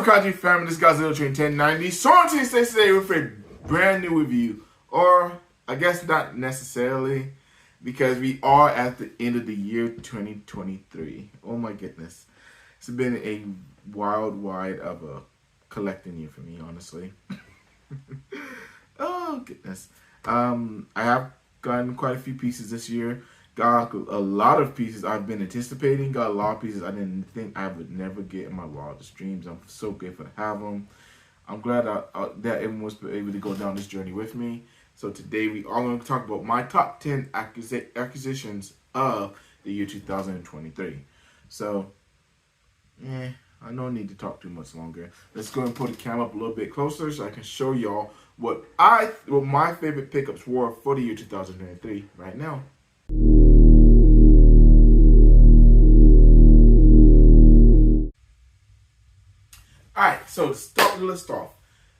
Kaji family? This guy's Little Train 1090. Sorry to stay today with a brand new review. Or, I guess not necessarily, because we are at the end of the year 2023. Oh my goodness. It's been a wild ride of a collecting year for me, honestly. Oh goodness. I have gotten quite a few pieces this year. Got a lot of pieces I've been anticipating. Got a lot of pieces I didn't think I would never get in my wildest dreams. I'm so grateful to have them. I'm glad that everyone was able to go down this journey with me. So today we are going to talk about my top 10 acquisitions of the year 2023. So, I don't need to talk too much longer. Let's go and put the camera up a little bit closer so I can show y'all what my favorite pickups were for the year 2023 right now. Alright, so to start the list off,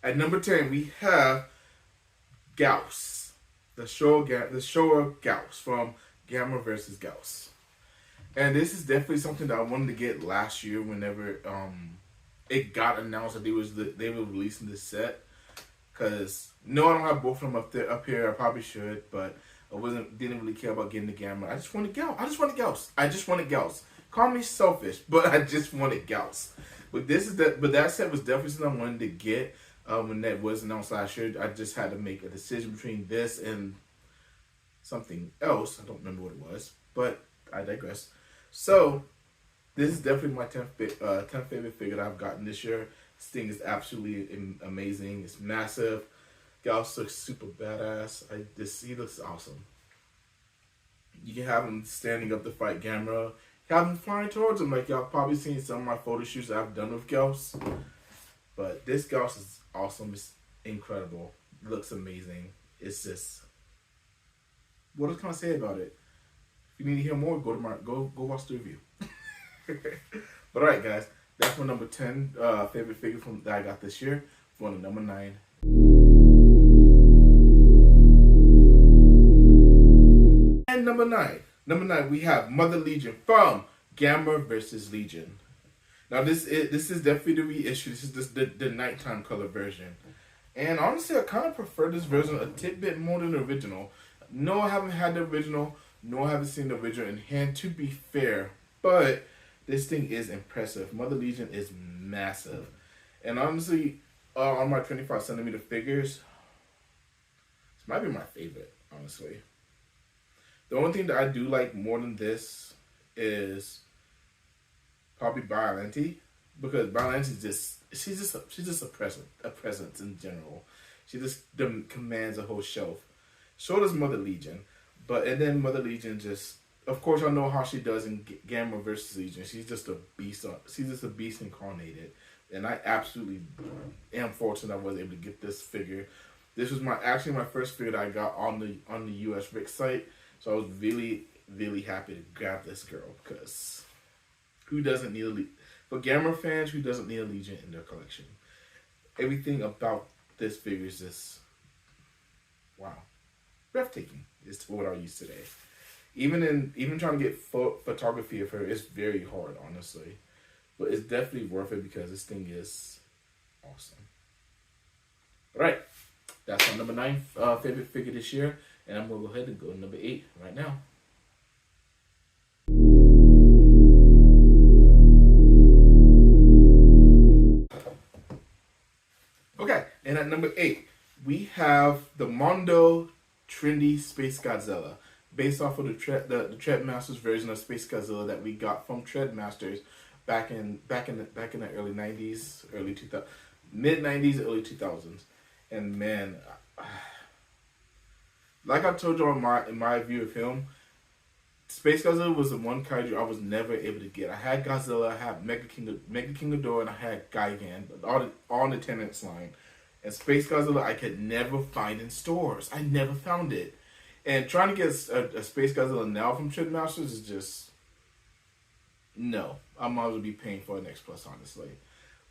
at number 10 we have Gauss. The Showa Gauss from Gamma vs. Gauss. And this is definitely something that I wanted to get last year whenever it got announced that they were releasing this set. Cause no, I don't have both of them up here. I probably should, but I didn't really care about getting the Gamma. I just wanted Gauss. I just wanted Gauss. Call me selfish, but I just wanted Gauss. But that set was definitely something I wanted to get when that was announced last year. I just had to make a decision between this and something else. I don't remember what it was, but I digress. So this is definitely my 10th favorite figure that I've gotten this year. This thing is absolutely amazing. It's massive. Gauss looks super badass. He looks awesome. You can have him standing up to fight Gamera. Have him flying towards him, like y'all probably seen some of my photo shoots that I've done with Gauss. But this Gauss is awesome. It's incredible. It looks amazing. It's just, what else can I say about it? If you need to hear more, go watch the review. But alright guys, that's my number 10 favorite figure that I got this year. For number 9. And number 9, we have Mother Legion from Gamma vs. Legion. Now this is definitely the reissue. This is the nighttime color version. And honestly, I kind of prefer this version a tidbit more than the original. No, I haven't had the original. No, I haven't seen the original in hand, to be fair. But this thing is impressive. Mother Legion is massive. And honestly, on my 25 centimeter figures, this might be my favorite, honestly. The only thing that I do like more than this is probably Biollante, because Biollante she's just a presence in general. She just commands a whole shelf. So does Mother Legion, and then Mother Legion just, of course, I know how she does in Gamma vs. Legion. She's just a beast. She's just a beast incarnated, and I absolutely am fortunate I was able to get this figure. This was actually my first figure that I got on the US Rick site. So I was really, really happy to grab this girl, because who doesn't need a Legion? For Gamma fans, who doesn't need a Legion in their collection? Everything about this figure is just, wow, breathtaking is what I use today. Even trying to get photography of her is very hard, honestly. But it's definitely worth it because this thing is awesome. All right, that's my number 9 favorite figure this year. And I'm going to go ahead and go to number 8 right now. Okay, and at number 8, we have the Mondo Trendy Space Godzilla, based off of the Treadmasters version of Space Godzilla that we got from Treadmasters back in the early 90s, mid 90s, early 2000s. And man, like I told you in my review of him, Space Godzilla was the one kaiju I was never able to get. I had Godzilla, I had Mega King Ghidorah, and I had Gigan, all in the Tenants line. And Space Godzilla I could never find in stores. I never found it. And trying to get a Space Godzilla now from Treadmasters is just, no. I might as well be paying for an X Plus, honestly.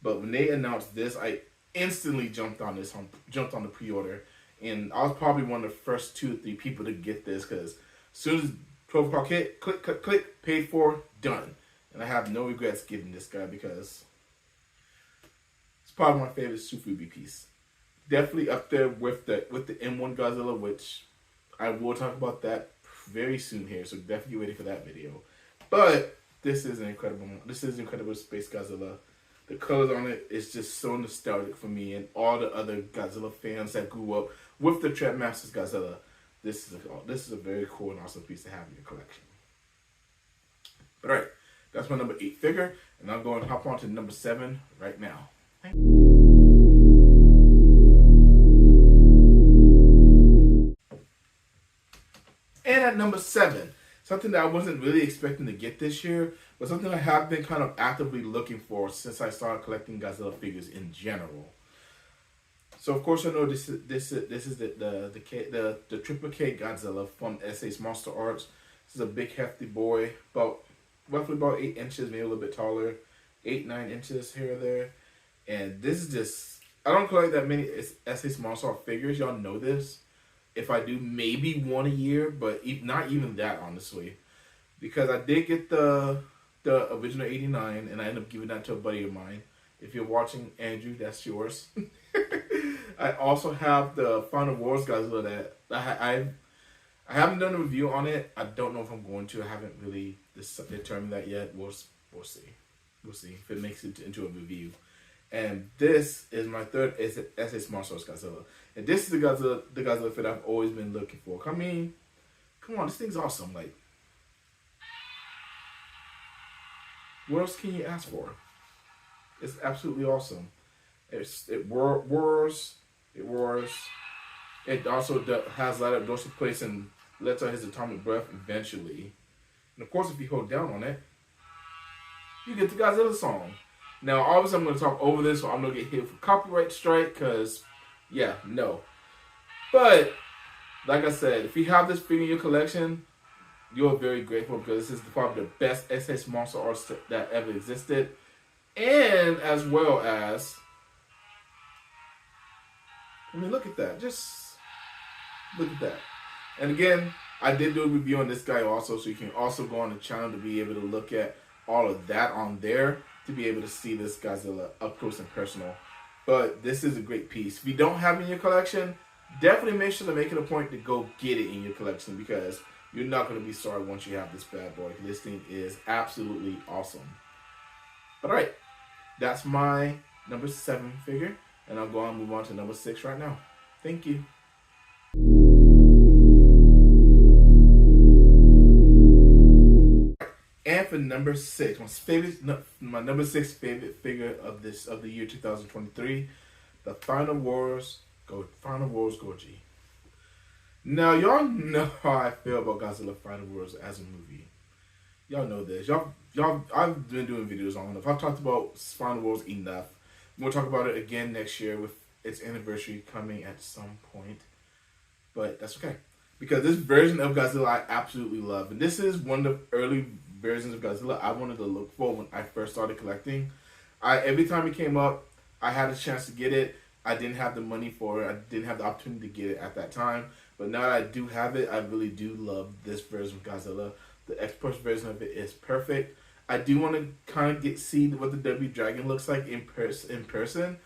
But when they announced this, I instantly jumped on the pre-order. And I was probably one of the first 2 or 3 people to get this, because as soon as 12 o'clock hit, click, paid for, done. And I have no regrets getting this guy, because probably my favorite Sufubi piece. Definitely up there with the M1 Godzilla, which I will talk about that very soon here. So definitely get ready for that video. But this is an incredible. This is Incredible Space Godzilla. The colors on it is just so nostalgic for me and all the other Godzilla fans that grew up with the Trapmasters Godzilla. This is a very cool and awesome piece to have in your collection. But alright, that's my number 8 figure, and I'm going to hop on to number 7 right now. And at number 7, something that I wasn't really expecting to get this year, but something I have been kind of actively looking for since I started collecting Godzilla figures in general. So of course I know this is the Triple K Godzilla from S.H. Monster Arts. This is a big hefty boy, roughly about 8 inches, maybe a little bit taller, 8-9 inches here or there. And this is just, I don't collect that many S.H. Monster Art figures. Y'all know this. If I do, maybe one a year, but not even that, honestly, because I did get the original 89, and I ended up giving that to a buddy of mine. If you're watching, Andrew, that's yours. I also have the Final Wars Godzilla that I haven't done a review on it. I don't know if I'm going to. I haven't really determined that yet. We'll see. We'll see if it makes it into a review. And this is my third S.H. Monster Arts Godzilla. And this is the Godzilla fit I've always been looking for. I mean, come on, this thing's awesome. Like, what else can you ask for? It's absolutely awesome. It roars. It roars. It also has light up dorsal plates and lets out his atomic breath eventually. And of course, if you hold down on it, you get the Godzilla song. Now, obviously, I'm going to talk over this, so I'm going to get hit for copyright strike, because, yeah, no. But, like I said, if you have this figure in your collection, you're very grateful, because this is probably the best S.H. Monster Arts that ever existed. And, as well as, I mean, look at that. Just look at that. And again, I did do a review on this guy also, so you can also go on the channel to be able to look at all of that on there, to be able to see this Godzilla up close and personal. But this is a great piece. If you don't have it in your collection, definitely make sure to make it a point to go get it in your collection, because you're not going to be sorry once you have this bad boy. This thing is absolutely awesome. But alright, that's my number 7 figure, and I'll go on and move on to number 6 right now. Thank you. And for number 6, my number 6 favorite figure of the year 2023, the Final Wars Goji. Now y'all know how I feel about Godzilla Final Wars as a movie. Y'all know this. Y'all. I've been doing videos on it. I've talked about Final Wars enough. We'll talk about it again next year with its anniversary coming at some point. But that's okay, because this version of Godzilla I absolutely love, and this is one of the early versions of Godzilla I wanted to look for when I first started collecting. Every time it came up, I had a chance to get it. I didn't have the money for it. I didn't have the opportunity to get it at that time. But now that I do have it, I really do love this version of Godzilla. The X-Push version of it is perfect. I do want to kind of see what the W Dragon looks like in person.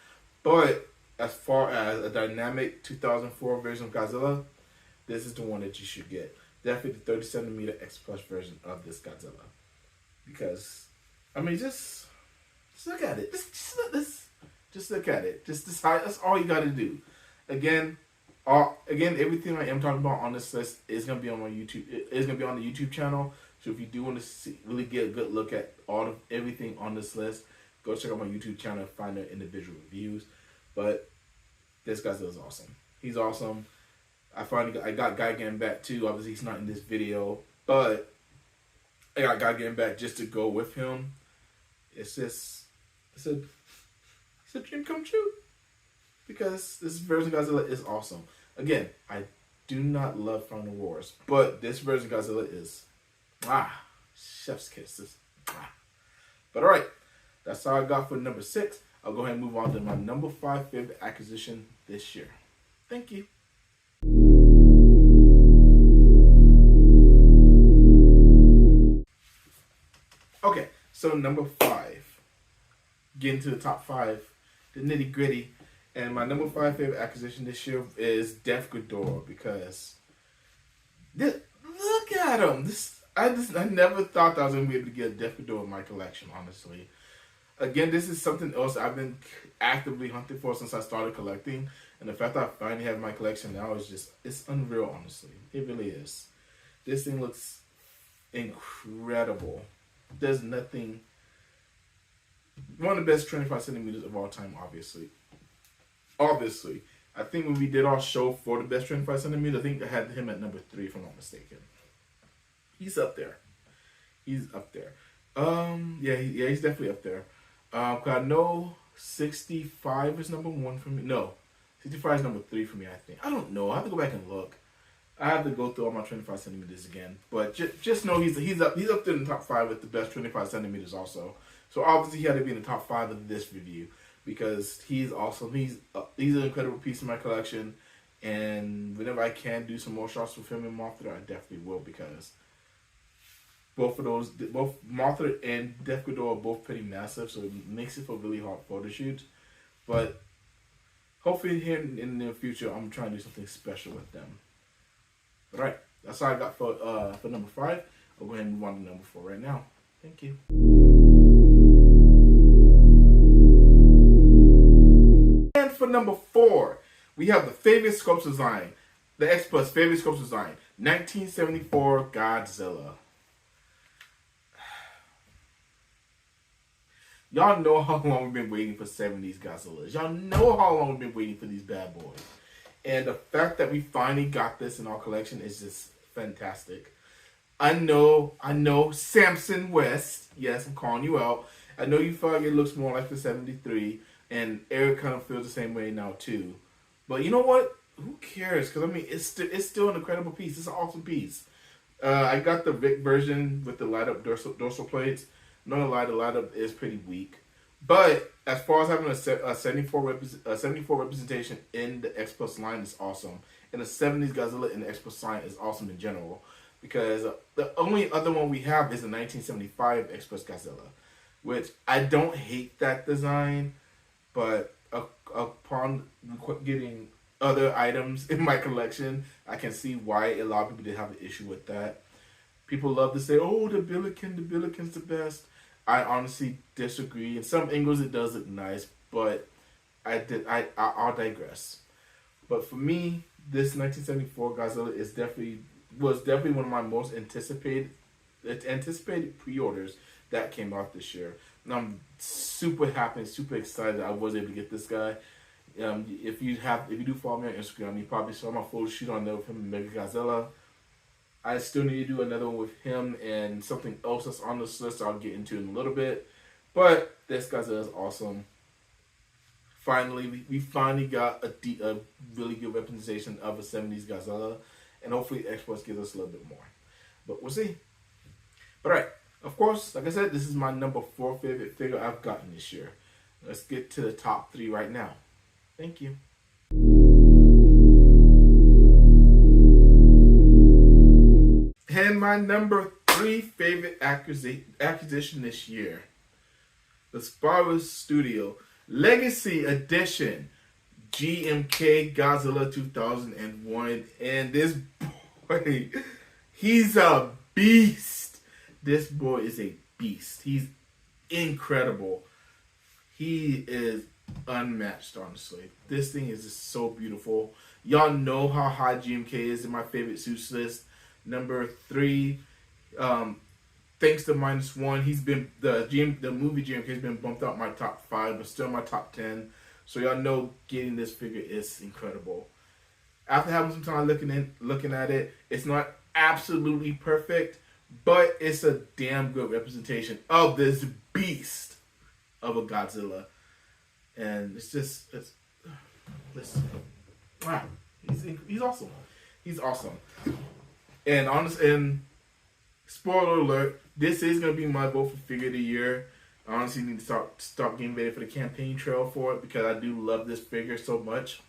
But as far as a dynamic 2004 version of Godzilla, this is the one that you should get. Definitely the 30cm X-Push version of this Godzilla. Because, I mean, just look at it. Just look at it. That's all you got to do. Again, everything I am talking about on this list is gonna be on my YouTube. It's gonna be on the YouTube channel. So if you do want to really get a good look at everything on this list, go check out my YouTube channel and find the individual reviews. But this Godzilla is awesome. He's awesome. I got Gigan back too. Obviously, he's not in this video, but I got Gigan back just to go with him. It's a dream come true, because this version of Godzilla is awesome. Again, I do not love Final Wars, but this version of Godzilla is chef's kisses. But alright, that's all I got for number 6. I'll go ahead and move on to my number 5 favorite acquisition this year. Thank you. Okay, so number 5. Getting to the top 5. the nitty gritty. And my number 5 favorite acquisition this year is Def Ghidorah, because look at him. I never thought that I was gonna be able to get a Def Ghidorah in my collection, honestly. Again, this is something else I've been actively hunting for since I started collecting, and the fact that I finally have my collection now is it's unreal, honestly. It really is. This thing looks incredible. There's nothing. One of the best 25 centimeters of all time, obviously. Obviously. I think when we did our show for the best 25 centimeters, I think I had him at number 3, if I'm not mistaken. He's up there. He's up there. He's definitely up there. 'Cause I know 65 is number 1 for me. No, 65 is number 3 for me, I think. I don't know. I have to go back and look. I have to go through all my 25 centimeters again. But just know he's up there in the top 5 with the best 25 centimeters also. So obviously he had to be in the top 5 of this review, because he's awesome. He's an incredible piece in my collection. And whenever I can do some more shots with him and Mothra, I definitely will, because both Mothra and Def Ghidorah are both pretty massive, so it makes it for really hard photo shoots. But hopefully here in the near future, I'm trying to do something special with them. All right, that's all I got for number 5. I'll go ahead and move on to number 4 right now. Thank you. And for number 4, we have the favorite sculpt design, the X Plus favorite sculpt design, 1974 Godzilla. Y'all know how long we've been waiting for 70s Godzillas. Y'all know how long we've been waiting for these bad boys. And the fact that we finally got this in our collection is just fantastic. I know, Samson West, yes, I'm calling you out. I know you felt like it looks more like the 73, and Eric kind of feels the same way now too. But you know what? Who cares? Because I mean, it's still an incredible piece. It's an awesome piece. I got the Vic version with the light up dorsal plates. Not gonna lie, the light up is pretty weak. But as far as having a 74 representation in the X Plus line is awesome. And the 70s Godzilla in the X Plus line is awesome in general. Because the only other one we have is the 1975 X Plus Godzilla. Which I don't hate that design. But upon getting other items in my collection, I can see why a lot of people did have an issue with that. People love to say, oh, the Billiken's the best. I honestly disagree. In some angles, it does look nice, but I'll digress. But for me, this 1974 Godzilla was definitely one of my most anticipated pre-orders that came out this year. And I'm super happy, super excited I was able to get this guy. If you do follow me on Instagram, you probably saw my photo shoot on there with him and Mega Godzilla. I still need to do another one with him and something else that's on this list I'll get into in a little bit. But this Godzilla is awesome. Finally, we finally got a really good representation of a 70s Godzilla. And hopefully X Plus gives us a little bit more. But we'll see. But alright, of course, like I said, this is my number 4 favorite figure I've gotten this year. Let's get to the top 3 right now. Thank you. And my number 3 favorite acquisition this year, the Star Wars Studio Legacy Edition GMK Godzilla 2001. And this boy, he's a beast. This boy is a beast. He's incredible. He is unmatched, honestly. This thing is just so beautiful. Y'all know how high GMK is in my favorite suits list. Number 3, thanks to -1, he's been the movie GMK has been bumped out my top 5, but still my top 10. So y'all know getting this figure is incredible. After having some time looking at it, it's not absolutely perfect, but it's a damn good representation of this beast of a Godzilla, and wow, he's awesome. He's awesome. And spoiler alert, this is gonna be my vote for figure of the year. I honestly need to start getting ready for the campaign trail for it, because I do love this figure so much.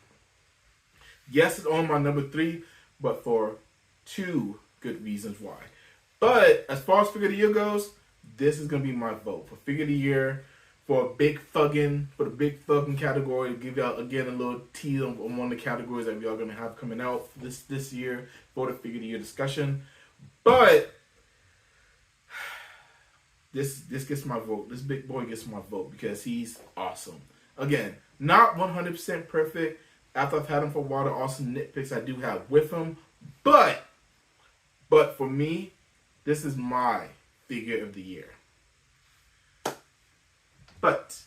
Yes, it's on my number 3, but for 2 good reasons why. But as far as figure of the year goes, this is gonna be my vote for figure of the year for the big thugging category. To give y'all again a little tease on one of the categories that we are gonna have coming out this year for the figure of the year discussion. But this gets my vote. This big boy gets my vote because he's awesome. Again, not 100% perfect. After I've had him for a while, the awesome nitpicks I do have with him. But for me, this is my figure of the year. But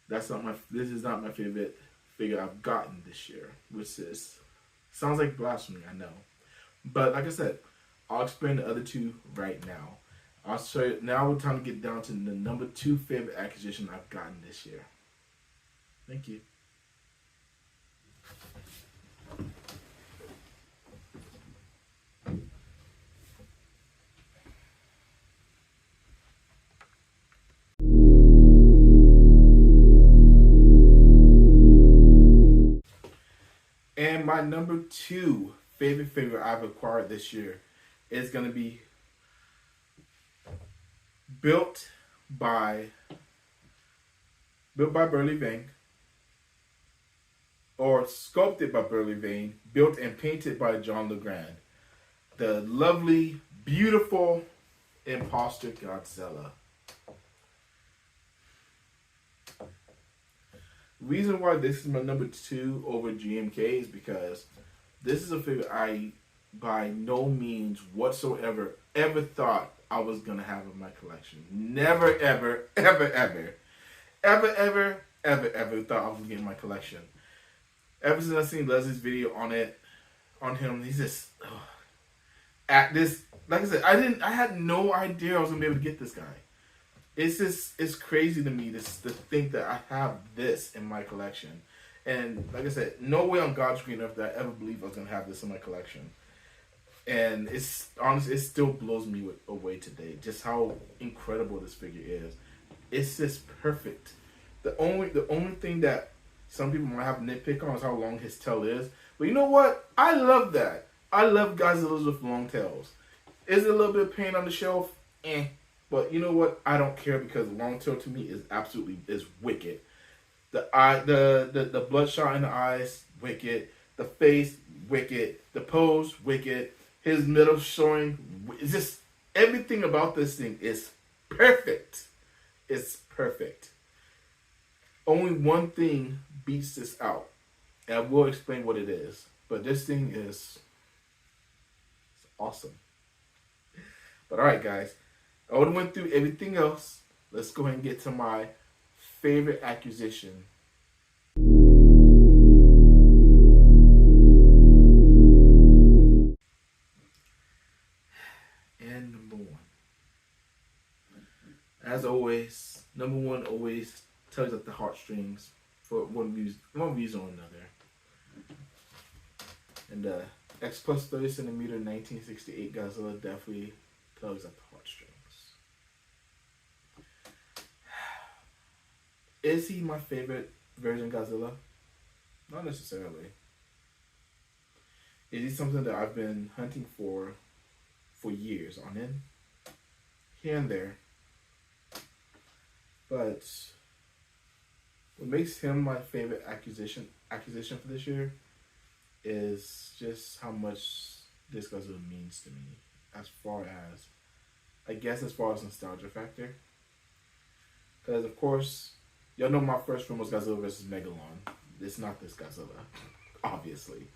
this is not my favorite figure I've gotten this year, which sounds like blasphemy, I know. But like I said, I'll explain the other two right now. I'll show you now. We're time to get down to the number 2 favorite acquisition I've gotten this year. Thank you. And my number 2 favorite figure I've acquired this year is going to be built by Burley Vane, or sculpted by Burley Vane, built and painted by John LeGrand. The lovely, beautiful imposter Godzilla. Reason why this is my number 2 over GMK is because this is a figure I by no means whatsoever ever thought I was gonna have in my collection. Never, ever, ever, ever, ever, ever, ever, ever thought I was gonna get in my collection. Ever since I seen Leslie's video on him, he's just at this. Like I said, I had no idea I was gonna be able to get this guy. It's crazy to me to think that I have this in my collection. And like I said, no way on God's green earth that I ever believed I was gonna have this in my collection. And it's honestly, it still blows me away today, just how incredible this figure is. It's just perfect. The only thing that some people might have nitpick on is how long his tail is. But you know what? I love that. I love Godzillas with long tails. Is it a little bit of pain on the shelf? But you know what? I don't care, because long tail to me is wicked. The bloodshot in the eyes, wicked. The face, wicked. The pose, wicked. His middle showing, it's just everything about this thing is perfect. It's perfect. Only one thing beats this out, and I will explain what it is. But this thing is awesome. But all right, guys, I already went through everything else. Let's go ahead and get to my favorite acquisition. And number 1. As always, number 1 always tugs at the heartstrings for one reason or another. And the X plus 30 centimeter 1968 Godzilla definitely tugs at the heartstrings. Is he my favorite version Godzilla? Not necessarily. Is he something that I've been hunting for years on end? Here and there. But what makes him my favorite acquisition for this year is just how much this Godzilla means to me. As far as nostalgia factor. Because of course, y'all know my first film was Godzilla vs. Megalon. It's not this Godzilla, obviously.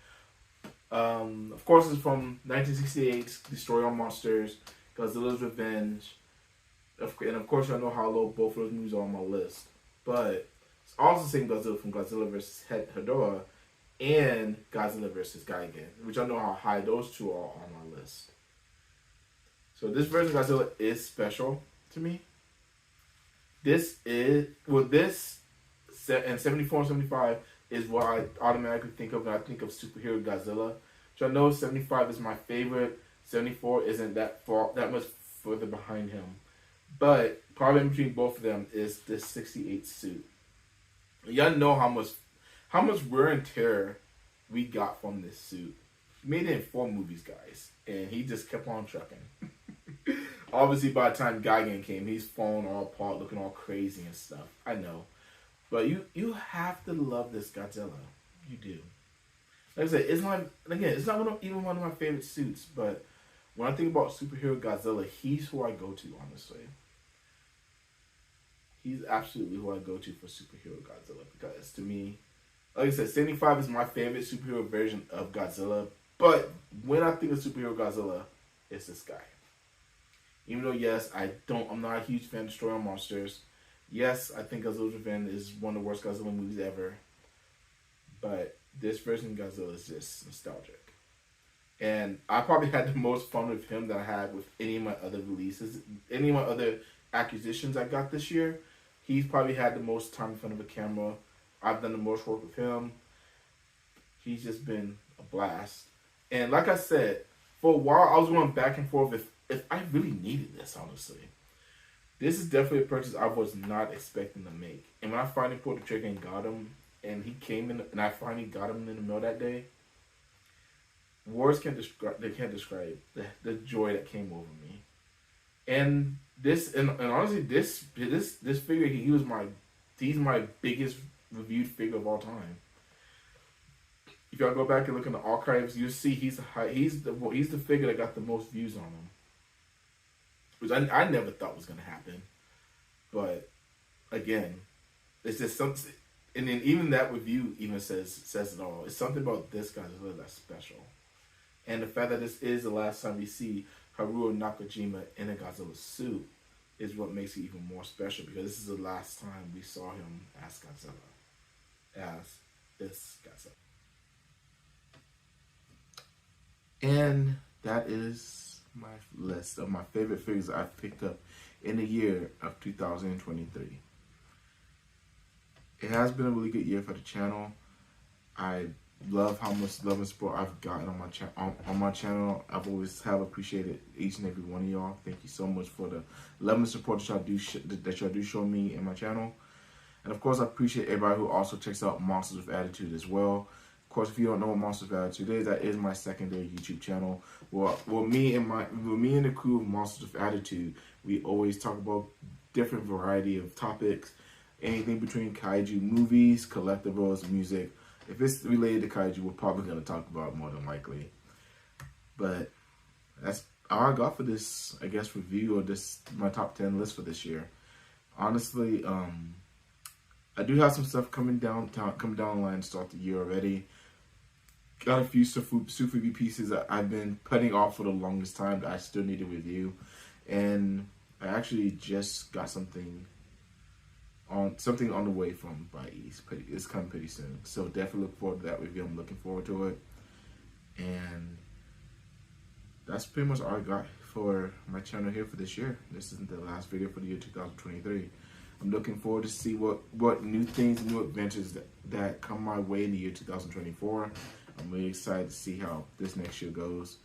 Of course, it's from 1968's Destroy All Monsters, Godzilla's Revenge, and of course, y'all know how low both of those movies are on my list. But it's also the same Godzilla from Godzilla vs. Hedorah and Godzilla vs. Gigan, which I know how high those two are on my list. So this version of Godzilla is special to me. This and 74 and 75 is what I automatically think of when I think of superhero Godzilla. Which I know 75 is my favorite. 74 isn't that much further behind him. But probably in between both of them is this 68 suit. Y'all know how much wear and tear we got from this suit. He made it in 4 movies, guys, and he just kept on trucking. Obviously, by the time Gigan came, he's falling all apart, looking all crazy and stuff. I know. But you have to love this Godzilla. You do. Like I said, it's not, again, it's not even one of my favorite suits, but when I think about superhero Godzilla, he's who I go to, honestly. He's absolutely who I go to for superhero Godzilla, because to me, like I said, 75 is my favorite superhero version of Godzilla, but when I think of superhero Godzilla, it's this guy. Even though, yes, I'm not a huge fan of Destroy All Monsters. Yes, I think Godzilla's Revenge is one of the worst Godzilla movies ever. But this version of Godzilla is just nostalgic. And I probably had the most fun with him that I had with any of my other releases. Any of my other acquisitions I got this year. He's probably had the most time in front of a camera. I've done the most work with him. He's just been a blast. And like I said, for a while I was going back and forth if I really needed this, honestly. This is definitely a purchase I was not expecting to make. And when I finally pulled the trigger and got him, and he came in, and I finally got him in the mail that day, words can't describe. They can't describe the joy that came over me. And this, and honestly, this figure, he's my biggest reviewed figure of all time. If y'all go back and look in the archives, you'll see he's the figure that got the most views on him, which I never thought was gonna happen. But again, it's just something. And then even that review even says it all. It's something about this Godzilla that's special. And the fact that this is the last time we see Haruo Nakajima in a Godzilla suit is what makes it even more special, because this is the last time we saw him as Godzilla. As this Godzilla. And that is my list of my favorite figures I've picked up in the year of 2023. It has been a really good year for the channel. I love how much love and support I've gotten on my channel. I've always have appreciated each and every one of y'all. Thank you so much for the love and support that y'all do show me in my channel. And of course, I appreciate everybody who also checks out Monsters with Attitude as well. Of course, if you don't know what Monsters with Attitude is, that is my secondary YouTube channel. Well, me and the crew of Monsters with Attitude, we always talk about different variety of topics. Anything between kaiju movies, collectibles, music. If it's related to kaiju, we're probably going to talk about it more than likely. But that's all I got for this, I guess, review, or this my top 10 list for this year. Honestly, I do have some stuff coming down the line to start the year already. Got a few Sufubi pieces that I've been putting off for the longest time that I still need to review. And I actually just got something on the way from By East. It's coming pretty soon, so definitely look forward to that review. I'm looking forward to it, and that's pretty much all I got for my channel here for this year. This isn't the last video for the year 2023. I'm looking forward to see what new things, new adventures that come my way in the year 2024. I'm really excited to see how this next year goes.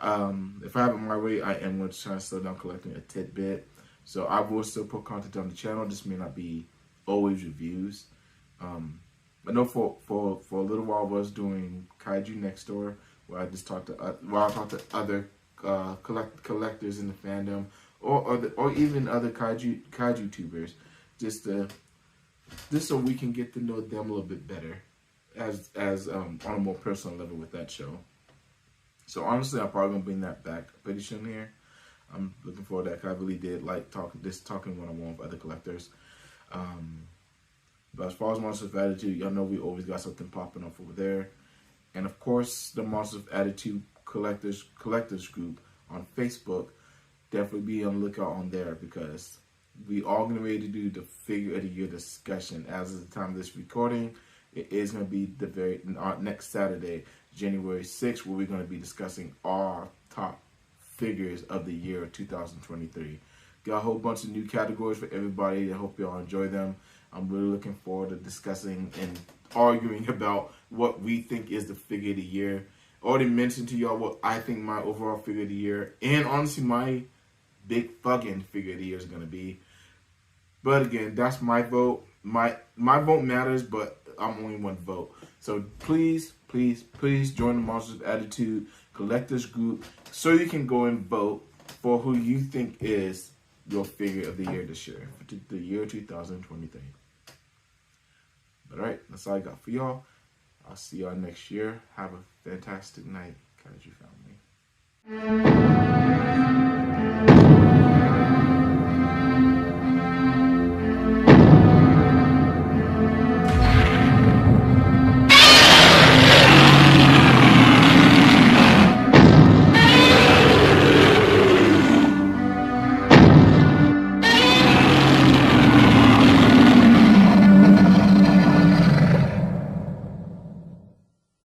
If I have it my way, I am going to try to slow down collecting a tidbit. So I will still put content on the channel. This may not be always reviews. I know for a little while I was doing Kaiju Next Door, where I just talked to other collectors in the fandom, or even other kaiju tubers, just so we can get to know them a little bit better, as on a more personal level with that show. So honestly, I'm probably gonna bring that back pretty soon here. I'm looking forward to that, 'cause I really did like talking one-on-one with other collectors. But as far as Monsters of Attitude, y'all know we always got something popping up over there. And of course, the Monsters of Attitude collectors group on Facebook, definitely be on the lookout on there, because we all getting ready to do the figure of the year discussion. As of the time of this recording, it is going to be next Saturday, January 6th, where we're going to be discussing our top figures of the year 2023. Got a whole bunch of new categories for everybody. I hope y'all enjoy them. I'm really looking forward to discussing and arguing about what we think is the figure of the year. Already mentioned to y'all what I think my overall figure of the year, and honestly my big fucking figure of the year is going to be. But again, that's my vote. My vote matters, but I'm only one vote. So please join the Monsters of Attitude collectors group so you can go and vote for who you think is your figure of the year this year, for the year 2023. All right, that's all I got for y'all. I'll see y'all next year. Have a fantastic night, Kaiju family.